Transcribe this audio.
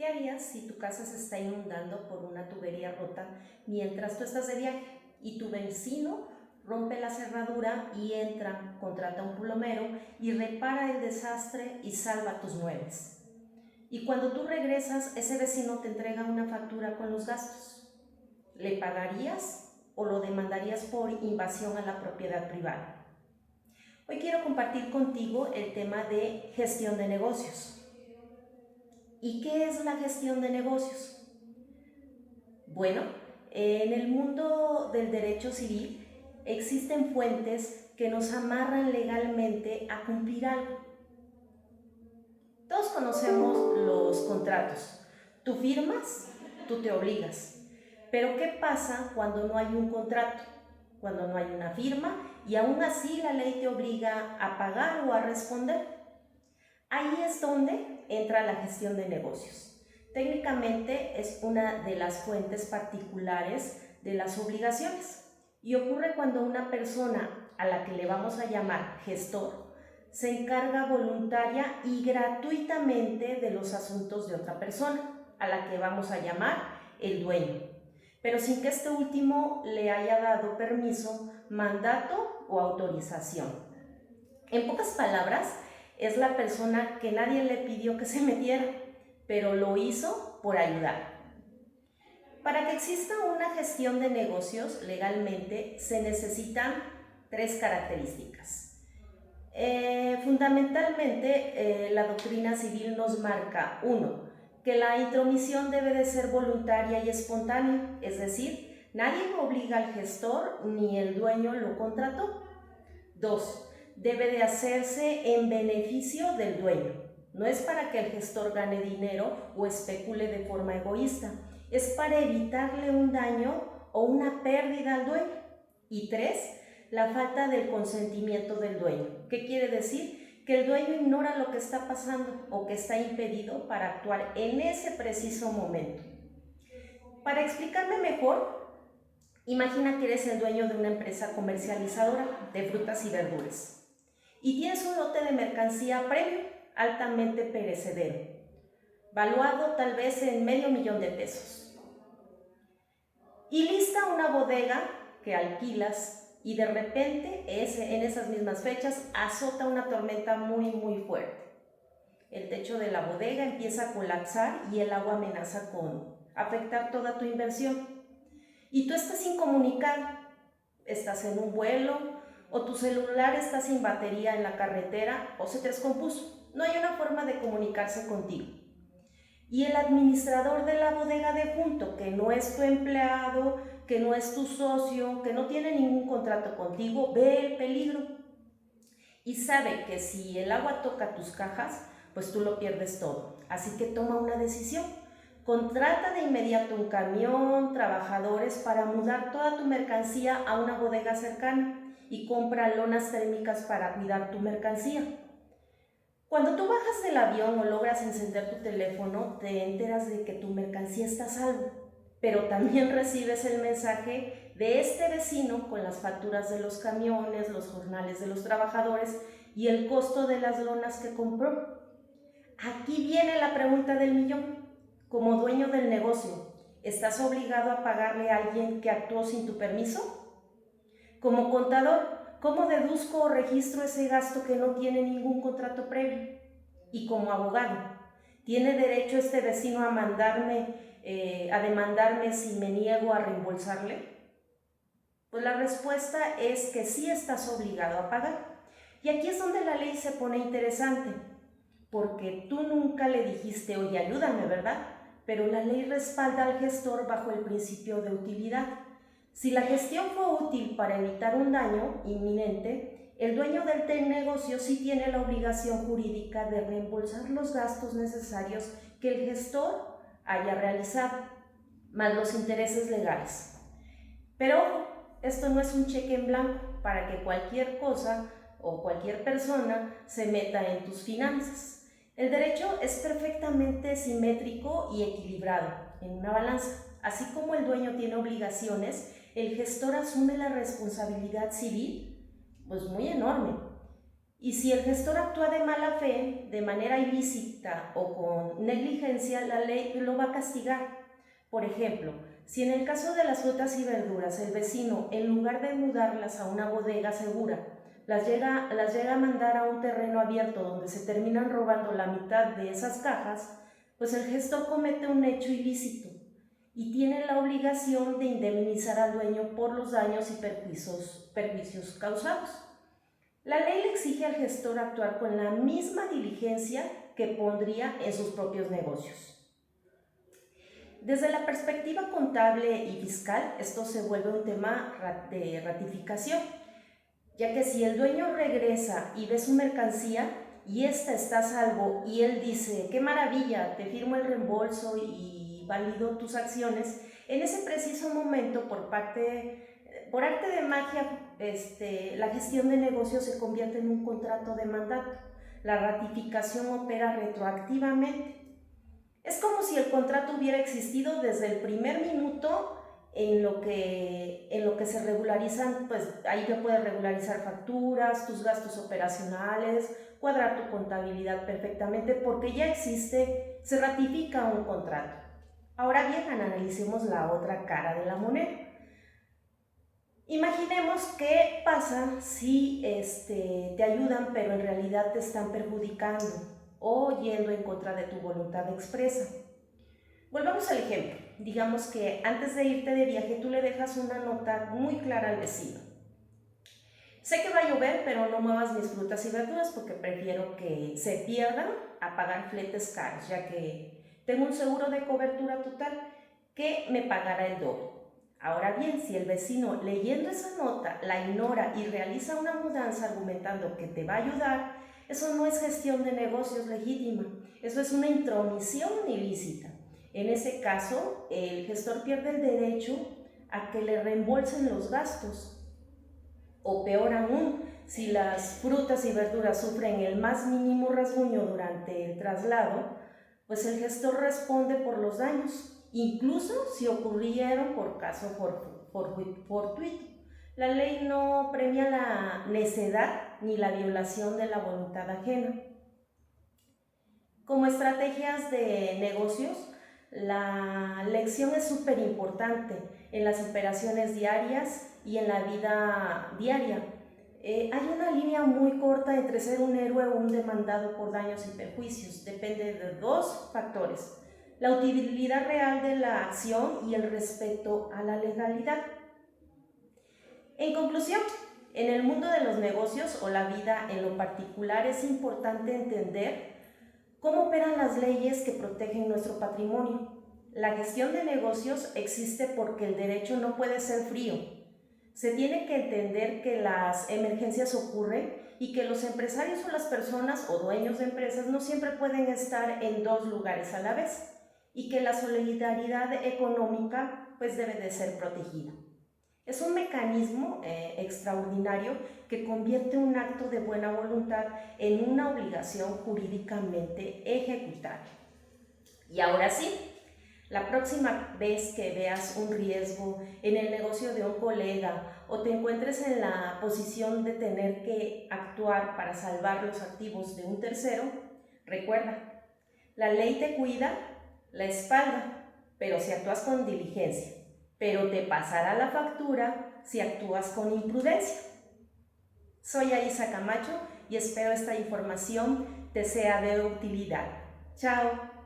¿Qué harías si tu casa se está inundando por una tubería rota mientras tú estás de viaje y tu vecino rompe la cerradura y entra, contrata a un plomero y repara el desastre y salva tus muebles? Y cuando tú regresas, ese vecino te entrega una factura con los gastos. ¿Le pagarías o lo demandarías por invasión a la propiedad privada? Hoy quiero compartir contigo el tema de gestión de negocios. ¿Y qué es la gestión de negocios? Bueno, en el mundo del derecho civil existen fuentes que nos amarran legalmente a cumplir algo. Todos conocemos los contratos. Tú firmas, tú te obligas. Pero ¿qué pasa cuando no hay un contrato? Cuando no hay una firma y aún así la ley te obliga a pagar o a responder. Ahí es donde entra la gestión de negocios. Técnicamente es una de las fuentes particulares de las obligaciones y ocurre cuando una persona a la que le vamos a llamar gestor se encarga voluntaria y gratuitamente de los asuntos de otra persona, a la que vamos a llamar el dueño, pero sin que este último le haya dado permiso, mandato o autorización. En pocas palabras, es la persona que nadie le pidió que se metiera, pero lo hizo por ayudar. Para que exista una gestión de negocios legalmente se necesitan 3 características. Fundamentalmente, la doctrina civil nos marca 1, que la intromisión debe de ser voluntaria y espontánea, es decir, nadie obliga al gestor ni el dueño lo contrató. 2, debe de hacerse en beneficio del dueño. No es para que el gestor gane dinero o especule de forma egoísta, es para evitarle un daño o una pérdida al dueño. Y 3, la falta del consentimiento del dueño. ¿Qué quiere decir? Que el dueño ignora lo que está pasando o que está impedido para actuar en ese preciso momento. Para explicarme mejor, imagina que eres el dueño de una empresa comercializadora de frutas y verduras y tienes un lote de mercancía premium altamente perecedero, valuado tal vez en $500,000 de pesos. Y lista una bodega que alquilas y de repente en esas mismas fechas azota una tormenta muy fuerte. El techo de la bodega empieza a colapsar y el agua amenaza con afectar toda tu inversión. Y tú estás incomunicado, estás en un vuelo o tu celular está sin batería en la carretera o se te descompuso. No hay una forma de comunicarse contigo. Y el administrador de la bodega de junto, que no es tu empleado, que no es tu socio, que no tiene ningún contrato contigo, ve el peligro y sabe que si el agua toca tus cajas, pues tú lo pierdes todo. Así que toma una decisión. Contrata de inmediato un camión, trabajadores para mudar toda tu mercancía a una bodega cercana y compra lonas térmicas para cuidar tu mercancía. Cuando tú bajas del avión o logras encender tu teléfono, te enteras de que tu mercancía está a salvo, pero también recibes el mensaje de este vecino con las facturas de los camiones, los jornales de los trabajadores y el costo de las lonas que compró. Aquí viene la pregunta del millón. Como dueño del negocio, ¿estás obligado a pagarle a alguien que actuó sin tu permiso? Como contador, ¿cómo deduzco o registro ese gasto que no tiene ningún contrato previo? Y como abogado, ¿tiene derecho este vecino a demandarme si me niego a reembolsarle? Pues la respuesta es que sí estás obligado a pagar. Y aquí es donde la ley se pone interesante, porque tú nunca le dijiste, oye, ayúdame, ¿verdad? Pero la ley respalda al gestor bajo el principio de utilidad. Si la gestión fue útil para evitar un daño inminente, el dueño del negocio sí tiene la obligación jurídica de reembolsar los gastos necesarios que el gestor haya realizado, más los intereses legales. Pero ojo, esto no es un cheque en blanco para que cualquier cosa o cualquier persona se meta en tus finanzas. El derecho es perfectamente simétrico y equilibrado en una balanza. Así como el dueño tiene obligaciones, el gestor asume la responsabilidad civil, pues muy enorme. Y si el gestor actúa de mala fe, de manera ilícita o con negligencia, la ley lo va a castigar. Por ejemplo, si en el caso de las frutas y verduras el vecino, en lugar de mudarlas a una bodega segura, las llega a mandar a un terreno abierto donde se terminan robando la mitad de esas cajas, pues el gestor comete un hecho ilícito y tiene la obligación de indemnizar al dueño por los daños y perjuicios causados. La ley le exige al gestor actuar con la misma diligencia que pondría en sus propios negocios. Desde la perspectiva contable y fiscal, esto se vuelve un tema de ratificación, ya que si el dueño regresa y ve su mercancía y ésta está a salvo y él dice, qué maravilla, te firmo el reembolso y valido tus acciones, en ese preciso momento, por arte de magia, la gestión de negocios se convierte en un contrato de mandato. La ratificación opera retroactivamente. Es como si el contrato hubiera existido desde el primer minuto en lo que se regularizan, pues ahí ya puedes regularizar facturas, tus gastos operacionales, cuadrar tu contabilidad perfectamente, porque ya existe, se ratifica un contrato. Ahora bien, analicemos la otra cara de la moneda. Imaginemos qué pasa si te ayudan, pero en realidad te están perjudicando o yendo en contra de tu voluntad expresa. Volvamos al ejemplo. Digamos que antes de irte de viaje tú le dejas una nota muy clara al vecino. Sé que va a llover, pero no muevas mis frutas y verduras porque prefiero que se pierdan a pagar fletes caros, ya que tengo un seguro de cobertura total que me pagará el doble. Ahora bien, si el vecino leyendo esa nota la ignora y realiza una mudanza argumentando que te va a ayudar, eso no es gestión de negocios legítima, eso es una intromisión ilícita. En ese caso, el gestor pierde el derecho a que le reembolsen los gastos. O peor aún, si las frutas y verduras sufren el más mínimo rasguño durante el traslado, pues el gestor responde por los daños, incluso si ocurrieron por caso fortuito. La ley no premia la necedad ni la violación de la voluntad ajena. Como estrategias de negocios, la lección es súper importante en las operaciones diarias y en la vida diaria. Hay una línea muy corta entre ser un héroe o un demandado por daños y perjuicios. Depende de dos factores: la utilidad real de la acción y el respeto a la legalidad. En conclusión, en el mundo de los negocios o la vida en lo particular es importante entender cómo operan las leyes que protegen nuestro patrimonio. La gestión de negocios existe porque el derecho no puede ser frío. Se tiene que entender que las emergencias ocurren y que los empresarios o las personas o dueños de empresas no siempre pueden estar en dos lugares a la vez y que la solidaridad económica pues debe de ser protegida. Es un mecanismo extraordinario que convierte un acto de buena voluntad en una obligación jurídicamente ejecutable. Y ahora sí, la próxima vez que veas un riesgo en el negocio de un colega o te encuentres en la posición de tener que actuar para salvar los activos de un tercero, recuerda, la ley te cuida la espalda, pero si actúas con diligencia, pero te pasará la factura si actúas con imprudencia. Soy Aisa Camacho y espero esta información te sea de utilidad. Chao.